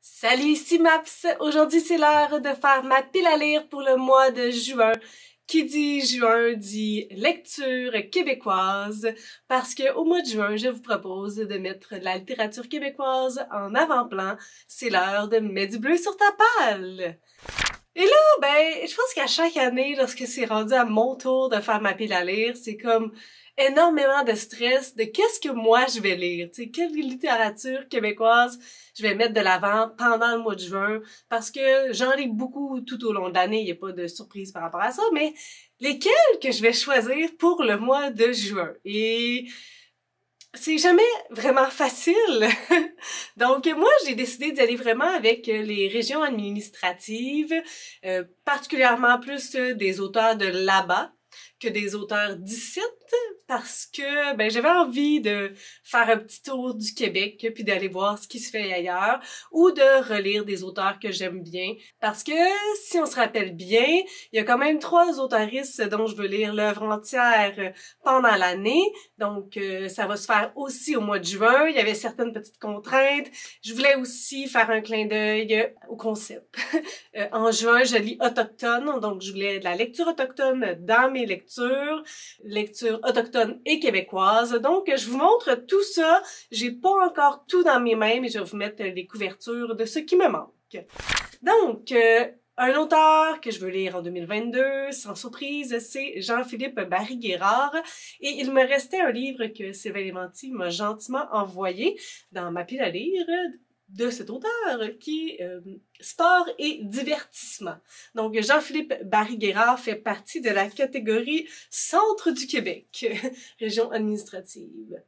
Salut, ici Maps! Aujourd'hui, c'est l'heure de faire ma pile à lire pour le mois de juin. Qui dit juin dit lecture québécoise, parce que au mois de juin, je vous propose de mettre la littérature québécoise en avant-plan. C'est l'heure de mettre du bleu sur ta palle! Et là, je pense qu'à chaque année, lorsque c'est rendu à mon tour de faire ma pile à lire, c'est comme énormément de stress de qu'est-ce que moi je vais lire, tu sais, quelle littérature québécoise je vais mettre de l'avant pendant le mois de juin, parce que j'en lis beaucoup tout au long de l'année, il n'y a pas de surprise par rapport à ça, mais lesquels que je vais choisir pour le mois de juin? Et c'est jamais vraiment facile. Donc moi, j'ai décidé d'y aller vraiment avec les régions administratives, particulièrement plus des auteurs de là-bas que des auteurs d'ici, parce que j'avais envie de faire un petit tour du Québec puis d'aller voir ce qui se fait ailleurs ou de relire des auteurs que j'aime bien, parce que si on se rappelle bien, il y a quand même 3 auteuristes dont je veux lire l'œuvre entière pendant l'année, donc ça va se faire aussi au mois de juin. Il y avait certaines petites contraintes. Je voulais aussi faire un clin d'œil au concept. En juin, je lis autochtone, donc je voulais de la lecture autochtone dans mes lecture autochtone et québécoise. Donc, je vous montre tout ça. J'ai pas encore tout dans mes mains, mais je vais vous mettre les couvertures de ce qui me manque. Donc, un auteur que je veux lire en 2022, sans surprise, c'est Jean-Philippe Barry-Guérard. Et il me restait un livre que Sylvain Léventy m'a gentiment envoyé dans ma pile à lire de cet auteur qui est sport et divertissement. Donc, Jean-Philippe Barry-Guérard fait partie de la catégorie Centre du Québec, région administrative.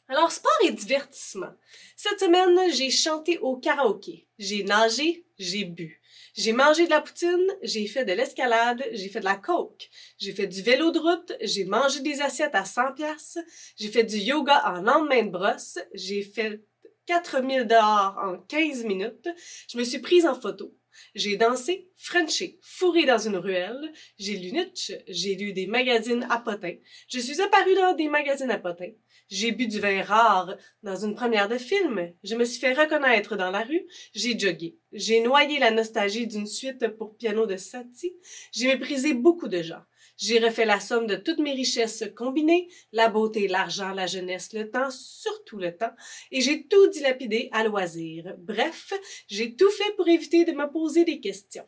Alors, sport et divertissement. Cette semaine, j'ai chanté au karaoké, j'ai nagé, j'ai bu. J'ai mangé de la poutine, j'ai fait de l'escalade, j'ai fait de la coke, j'ai fait du vélo de route, j'ai mangé des assiettes à 100 pièces, j'ai fait du yoga en lendemain de brosse, j'ai fait 4000 dehors en 15 minutes. Je me suis prise en photo. J'ai dansé, frenché, fourré dans une ruelle. J'ai lu Nietzsche. J'ai lu des magazines à potins. Je suis apparue dans des magazines à potins. J'ai bu du vin rare dans une première de film. Je me suis fait reconnaître dans la rue. J'ai jogué. J'ai noyé la nostalgie d'une suite pour piano de Satie. J'ai méprisé beaucoup de gens. J'ai refait la somme de toutes mes richesses combinées, la beauté, l'argent, la jeunesse, le temps, surtout le temps, et j'ai tout dilapidé à loisir. Bref, j'ai tout fait pour éviter de me poser des questions.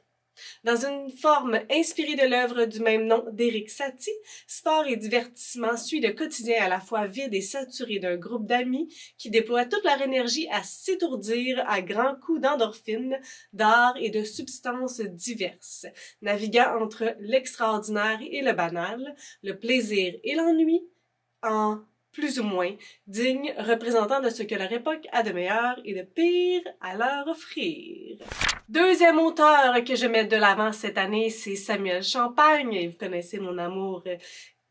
Dans une forme inspirée de l'œuvre du même nom d'Éric Satie, Sport et divertissement suit le quotidien à la fois vide et saturé d'un groupe d'amis qui déploient toute leur énergie à s'étourdir à grands coups d'endorphines, d'art et de substances diverses, naviguant entre l'extraordinaire et le banal, le plaisir et l'ennui, en plus ou moins digne représentant de ce que leur époque a de meilleur et de pire à leur offrir. Deuxième auteur que je mets de l'avant cette année, c'est Samuel Champagne, et vous connaissez mon amour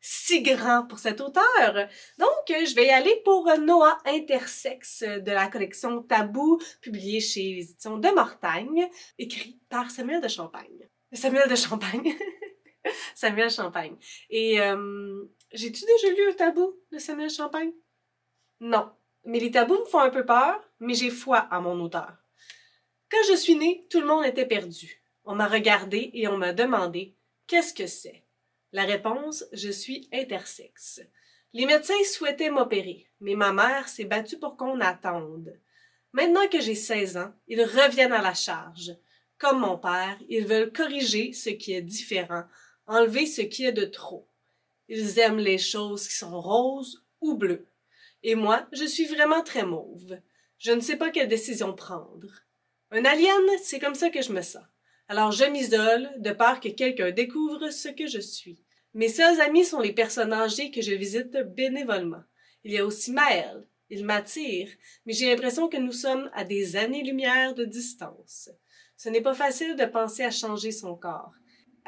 si grand pour cet auteur. Donc, je vais y aller pour Noah Intersexe de la collection Tabou, publiée chez les éditions de Mortagne, écrit par Samuel de Champagne. Samuel de Champagne. Samuel Champagne. Et j'ai-tu déjà lu un tabou de Samuel Champagne? Non. Mais les tabous me font un peu peur, mais j'ai foi en mon auteur. Quand je suis née, tout le monde était perdu. On m'a regardé et on m'a demandé « Qu'est-ce que c'est? » La réponse « Je suis intersexe. » Les médecins souhaitaient m'opérer, mais ma mère s'est battue pour qu'on attende. Maintenant que j'ai 16 ans, ils reviennent à la charge. Comme mon père, ils veulent corriger ce qui est différent, enlever ce qui est de trop. Ils aiment les choses qui sont roses ou bleues. Et moi, je suis vraiment très mauve. Je ne sais pas quelle décision prendre. Un alien, c'est comme ça que je me sens. Alors je m'isole, de peur que quelqu'un découvre ce que je suis. Mes seuls amis sont les personnes âgées que je visite bénévolement. Il y a aussi Maël. Il m'attire, mais j'ai l'impression que nous sommes à des années-lumière de distance. Ce n'est pas facile de penser à changer son corps.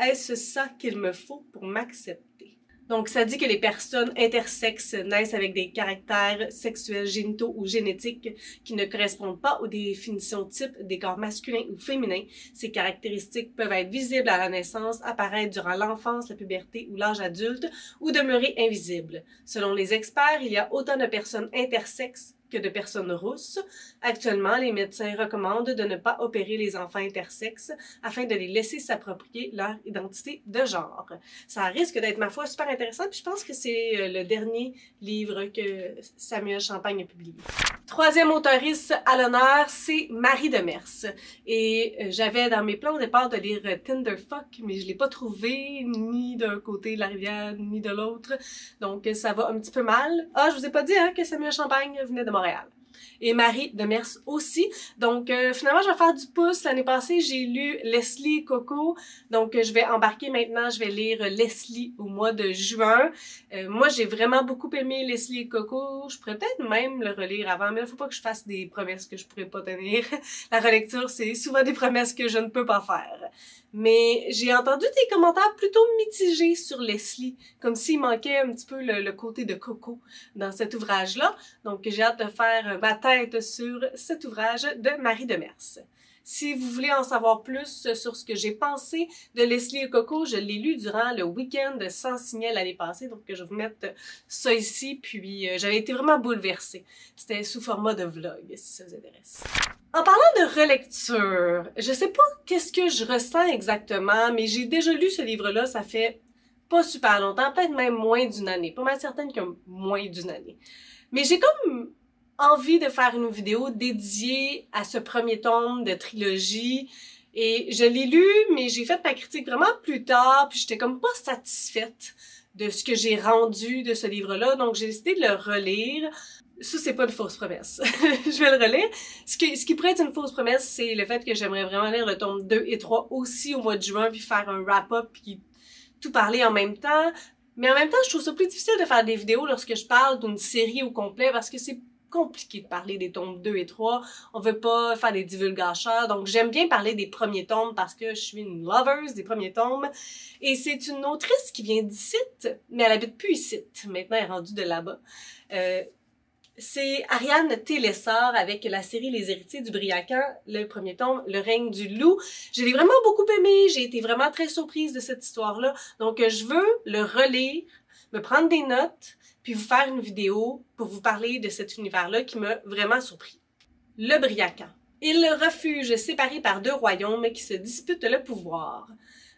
Est-ce ça qu'il me faut pour m'accepter? Donc, ça dit que les personnes intersexes naissent avec des caractères sexuels, génitaux ou génétiques qui ne correspondent pas aux définitions types des corps masculins ou féminins. Ces caractéristiques peuvent être visibles à la naissance, apparaître durant l'enfance, la puberté ou l'âge adulte, ou demeurer invisibles. Selon les experts, il y a autant de personnes intersexes que de personnes rousses. Actuellement, les médecins recommandent de ne pas opérer les enfants intersexes afin de les laisser s'approprier leur identité de genre. Ça risque d'être, ma foi, super intéressant, puis je pense que c'est le dernier livre que Samuel Champagne a publié. Troisième auteuriste à l'honneur, c'est Marie Demers. Et j'avais dans mes plans au départ de lire Tinderfuck, mais je l'ai pas trouvé, ni d'un côté de la rivière, ni de l'autre. Donc ça va un petit peu mal. Ah, je vous ai pas dit hein, que Samuel Champagne venait de Montréal. Et Marie Demers aussi. Donc, finalement, je vais faire du pouce. L'année passée, j'ai lu Leslie Coco. Donc, je vais embarquer maintenant. Je vais lire Leslie au mois de juin. Moi, j'ai vraiment beaucoup aimé Leslie et Coco. Je pourrais peut-être même le relire avant, mais il ne faut pas que je fasse des promesses que je pourrais pas tenir. La relecture, c'est souvent des promesses que je ne peux pas faire. Mais j'ai entendu des commentaires plutôt mitigés sur Leslie, comme s'il manquait un petit peu le côté de Coco dans cet ouvrage-là. Donc, j'ai hâte de faire ma tête sur cet ouvrage de Marie Demers. Si vous voulez en savoir plus sur ce que j'ai pensé de Leslie et Coco, je l'ai lu durant le week-end sans signal l'année passée, donc je vais vous mettre ça ici, puis j'avais été vraiment bouleversée. C'était sous format de vlog, si ça vous intéresse. En parlant de relecture, je sais pas qu'est-ce que je ressens exactement, mais j'ai déjà lu ce livre-là, ça fait pas super longtemps, peut-être même moins d'une année, pas mal certaine que moins d'une année. Mais j'ai comme envie de faire une vidéo dédiée à ce premier tome de trilogie. Et je l'ai lu, mais j'ai fait ma critique vraiment plus tard, puis j'étais comme pas satisfaite de ce que j'ai rendu de ce livre-là, donc j'ai décidé de le relire. Ça, c'est pas une fausse promesse. Je vais le relire. Ce qui pourrait être une fausse promesse, c'est le fait que j'aimerais vraiment lire le tome 2 et 3 aussi au mois de juin, puis faire un wrap-up, puis tout parler en même temps. Mais en même temps, je trouve ça plus difficile de faire des vidéos lorsque je parle d'une série au complet, parce que c'est compliqué de parler des tomes 2 et 3. On veut pas faire des divulgateurs. Donc, j'aime bien parler des premiers tomes parce que je suis une lover des premiers tomes. Et c'est une autrice qui vient d'ici, mais elle habite plus ici. Maintenant, elle est rendue de là-bas. C'est Ariane T. Lessard avec la série Les Héritiers du Briacan, le premier tome, Le règne du loup. Je l'ai vraiment beaucoup aimé. J'ai été vraiment très surprise de cette histoire-là. Donc, je veux le relire, me prendre des notes, puis vous faire une vidéo pour vous parler de cet univers-là qui m'a vraiment surpris. Le Briacan. Île refuge séparée par deux royaumes qui se disputent le pouvoir.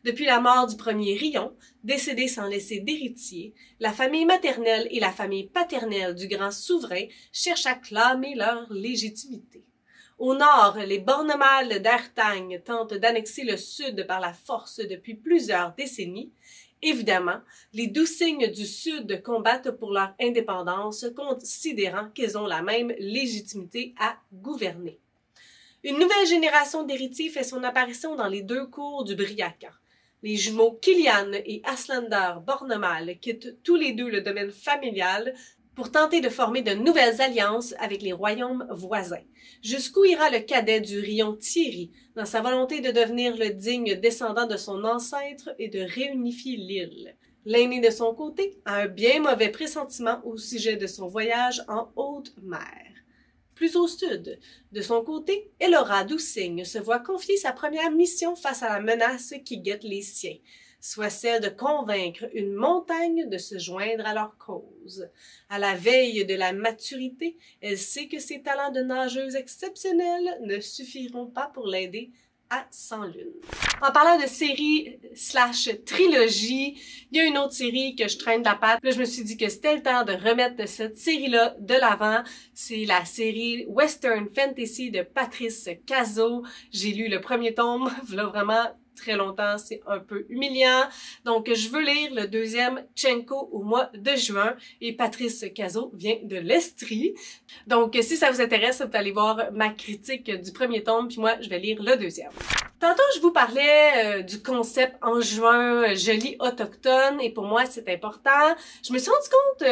Depuis la mort du premier Rion, décédé sans laisser d'héritier, la famille maternelle et la famille paternelle du grand souverain cherchent à clamer leur légitimité. Au nord, les Bornemals d'Artagne tentent d'annexer le sud par la force depuis plusieurs décennies. Évidemment, les Doucignes du Sud combattent pour leur indépendance, considérant qu'ils ont la même légitimité à gouverner. Une nouvelle génération d'héritiers fait son apparition dans les deux cours du Briacan. Les jumeaux Kilian et Aslander Bornemal quittent tous les deux le domaine familial pour tenter de former de nouvelles alliances avec les royaumes voisins. Jusqu'où ira le cadet du Rion Thierry dans sa volonté de devenir le digne descendant de son ancêtre et de réunifier l'île? L'aîné de son côté a un bien mauvais pressentiment au sujet de son voyage en haute mer. Plus au sud, de son côté, Elora Doucigne se voit confier sa première mission face à la menace qui guette les siens, soit celle de convaincre une montagne de se joindre à leur cause. À la veille de la maturité, elle sait que ses talents de nageuse exceptionnels ne suffiront pas pour l'aider à 100 lunes. En parlant de série / trilogie, il y a une autre série que je traîne de la patte. Là, je me suis dit que c'était le temps de remettre cette série-là de l'avant. C'est la série Western Fantasy de Patrice Cazot. J'ai lu le premier tome, voilà vraiment très longtemps, c'est un peu humiliant. Donc, je veux lire le deuxième Tchenko au mois de juin et Patrice Cazot vient de l'Estrie. Donc, si ça vous intéresse, vous allez voir ma critique du premier tome, puis moi, je vais lire le deuxième. Tantôt, je vous parlais du concept en juin, je lis autochtone, et pour moi, c'est important. Je me suis rendu compte,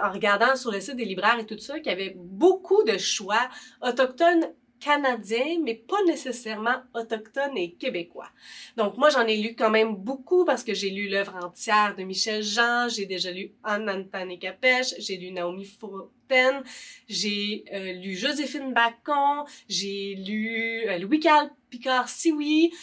en regardant sur le site des libraires et tout ça, qu'il y avait beaucoup de choix autochtones canadiens, mais pas nécessairement autochtones et québécois. Donc moi, j'en ai lu quand même beaucoup parce que j'ai lu l'œuvre entière de Michel Jean, j'ai déjà lu Anne-Antane Capèche, j'ai lu Naomi Fontaine, j'ai lu Joséphine Bacon, j'ai lu Louis-Carl Picard-Sioui.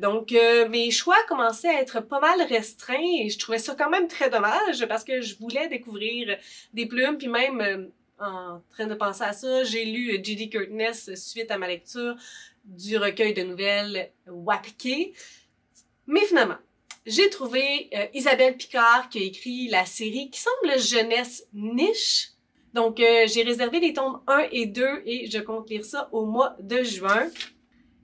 Donc mes choix commençaient à être pas mal restreints et je trouvais ça quand même très dommage parce que je voulais découvrir des plumes puis même en train de penser à ça. J'ai lu J.D. Curtness suite à ma lecture du recueil de nouvelles Wapke. Mais finalement, j'ai trouvé Isabelle Picard qui a écrit la série qui semble jeunesse niche. Donc, j'ai réservé les tomes 1 et 2 et je compte lire ça au mois de juin.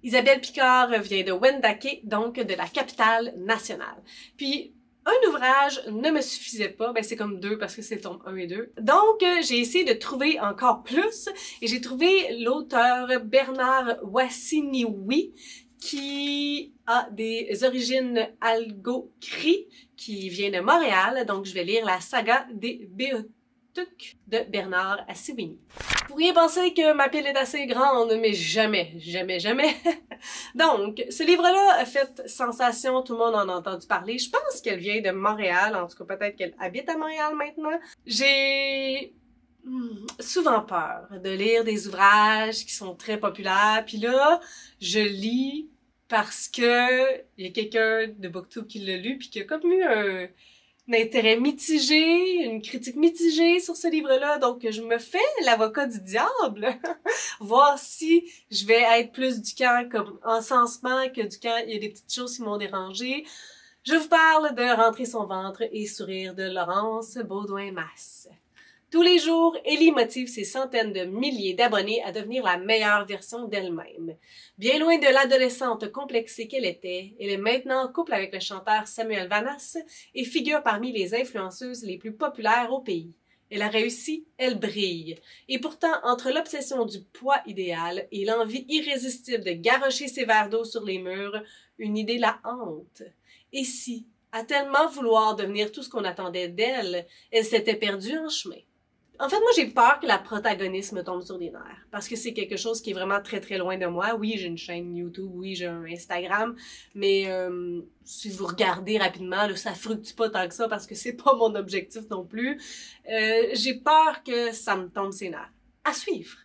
Isabelle Picard vient de Wendake, donc de la capitale nationale. Puis, un ouvrage ne me suffisait pas, ben c'est comme 2 parce que c'est le tome 1 et 2. Donc, j'ai essayé de trouver encore plus et j'ai trouvé l'auteur Bernard Wassiniwi qui a des origines algo-cri, qui vient de Montréal, donc je vais lire la saga des Béotucs de Bernard Wassiniwi. Vous pourriez penser que ma pile est assez grande, mais jamais, jamais, jamais. Donc, ce livre-là a fait sensation, tout le monde en a entendu parler. Je pense qu'elle vient de Montréal, en tout cas peut-être qu'elle habite à Montréal maintenant. J'ai souvent peur de lire des ouvrages qui sont très populaires, puis là, je lis parce que il y a quelqu'un de Booktube qui l'a lu, puis qui a comme eu un intérêt mitigé, une critique mitigée sur ce livre-là, donc je me fais l'avocat du diable, voir si je vais être plus du camp comme encensement que du camp il y a des petites choses qui m'ont dérangé. Je vous parle de Rentrer son ventre et sourire de Laurence Baudouin-Masse. Tous les jours, Ellie motive ses centaines de milliers d'abonnés à devenir la meilleure version d'elle-même. Bien loin de l'adolescente complexée qu'elle était, elle est maintenant en couple avec le chanteur Samuel Vanas et figure parmi les influenceuses les plus populaires au pays. Elle a réussi, elle brille. Et pourtant, entre l'obsession du poids idéal et l'envie irrésistible de garrocher ses verres d'eau sur les murs, une idée la hante. Et si, à tellement vouloir devenir tout ce qu'on attendait d'elle, elle s'était perdue en chemin? En fait, moi, j'ai peur que la protagoniste me tombe sur les nerfs, parce que c'est quelque chose qui est vraiment très très loin de moi. Oui, j'ai une chaîne YouTube, oui, j'ai un Instagram, mais si vous regardez rapidement, là, ça fructue pas tant que ça, parce que c'est pas mon objectif non plus. J'ai peur que ça me tombe ses nerfs. À suivre.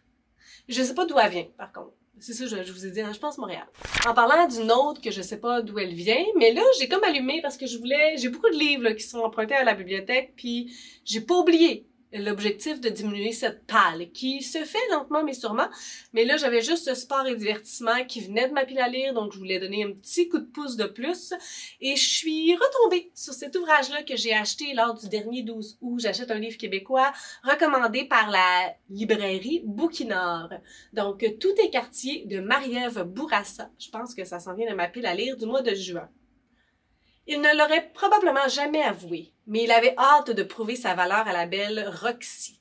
Je sais pas d'où elle vient, par contre. C'est ça, je vous ai dit, hein, je pense Montréal. En parlant d'une autre que je sais pas d'où elle vient, mais là, j'ai comme allumé parce que j'ai beaucoup de livres là, qui sont empruntés à la bibliothèque, puis j'ai pas oublié l'objectif de diminuer cette palle qui se fait lentement mais sûrement. Mais là, j'avais juste ce sport et divertissement qui venait de ma pile à lire, donc je voulais donner un petit coup de pouce de plus. Et je suis retombée sur cet ouvrage-là que j'ai acheté lors du dernier 12 août. J'achète un livre québécois recommandé par la librairie Bouquinard. Donc, Tout est quartier de Marie-Ève Bourassa. Je pense que ça s'en vient de ma pile à lire du mois de juin. Il ne l'aurait probablement jamais avoué, mais il avait hâte de prouver sa valeur à la belle Roxy.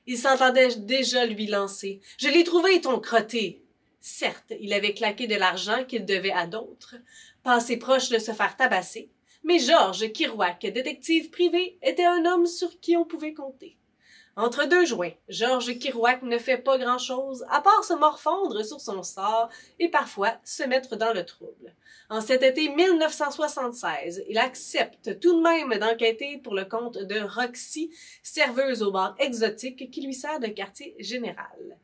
Il s'entendait déjà lui lancer. « Je l'ai trouvé, ton crotté! » Certes, il avait claqué de l'argent qu'il devait à d'autres, passé proche de se faire tabasser, mais Georges Kerouac, détective privé, était un homme sur qui on pouvait compter. Entre deux joints, Georges Kerouac ne fait pas grand-chose à part se morfondre sur son sort et parfois se mettre dans le trouble. En cet été 1976, il accepte tout de même d'enquêter pour le compte de Roxy, serveuse au bar exotique qui lui sert de quartier général.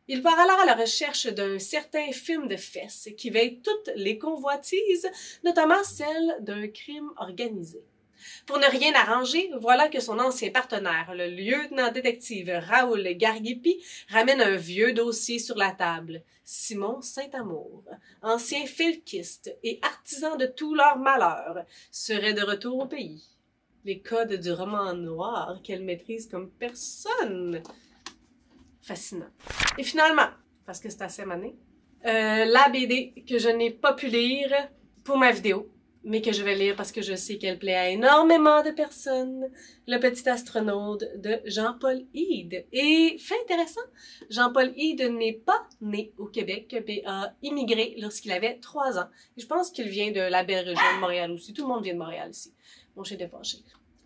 Il part alors à la recherche d'un certain film de fesses qui veille toutes les convoitises, notamment celle d'un crime organisé. Pour ne rien arranger, voilà que son ancien partenaire, le lieutenant-détective Raoul Garguépi, ramène un vieux dossier sur la table. Simon Saint-Amour, ancien felkiste et artisan de tous leurs malheurs, serait de retour au pays. Les codes du roman noir qu'elle maîtrise comme personne. Fascinant. Et finalement, parce que c'est assez mané, la BD que je n'ai pas pu lire pour ma vidéo, mais que je vais lire parce que je sais qu'elle plaît à énormément de personnes, Le Petit Astronaute de Jean-Paul Hyde. Et fait intéressant, Jean-Paul Hyde n'est pas né au Québec, mais a immigré lorsqu'il avait 3 ans. Et je pense qu'il vient de la belle région de Montréal aussi. Tout le monde vient de Montréal ici. Mon chien est fâché.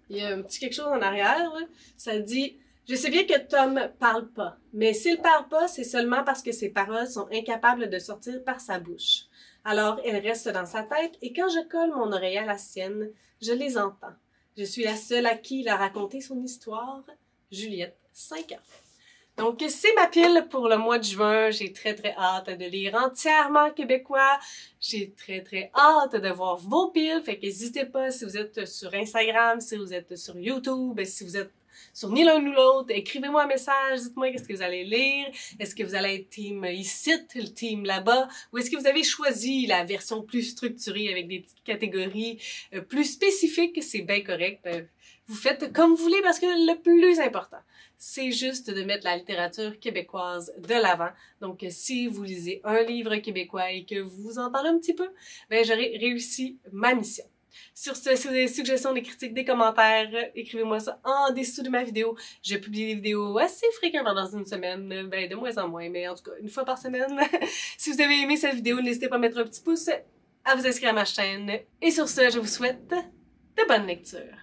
Il y a un petit quelque chose en arrière, là. Ça dit « Je sais bien que Tom parle pas, mais s'il parle pas, c'est seulement parce que ses paroles sont incapables de sortir par sa bouche. » Alors, elles restent dans sa tête et quand je colle mon oreille à la sienne, je les entends. Je suis la seule à qui il a raconté son histoire. Juliette, 5 ans. Donc, c'est ma pile pour le mois de juin. J'ai très très hâte de lire entièrement québécois. J'ai très très hâte de voir vos piles. Fait qu'hésitez pas si vous êtes sur Instagram, si vous êtes sur YouTube, si vous êtes sur ni l'un ni l'autre. Écrivez-moi un message, dites-moi qu'est-ce que vous allez lire. Est-ce que vous allez être team ici, le team là-bas, ou est-ce que vous avez choisi la version plus structurée avec des petites catégories plus spécifiques? C'est bien correct. Vous faites comme vous voulez parce que le plus important, c'est juste de mettre la littérature québécoise de l'avant. Donc, si vous lisez un livre québécois et que vous en parlez un petit peu, ben j'aurai réussi ma mission. Sur ce, si vous avez des suggestions, des critiques, des commentaires, écrivez-moi ça en dessous de ma vidéo. Je publie des vidéos assez fréquemment dans une semaine, ben de moins en moins, mais en tout cas, une fois par semaine. Si vous avez aimé cette vidéo, n'hésitez pas à mettre un petit pouce, à vous inscrire à ma chaîne. Et sur ce, je vous souhaite de bonnes lectures.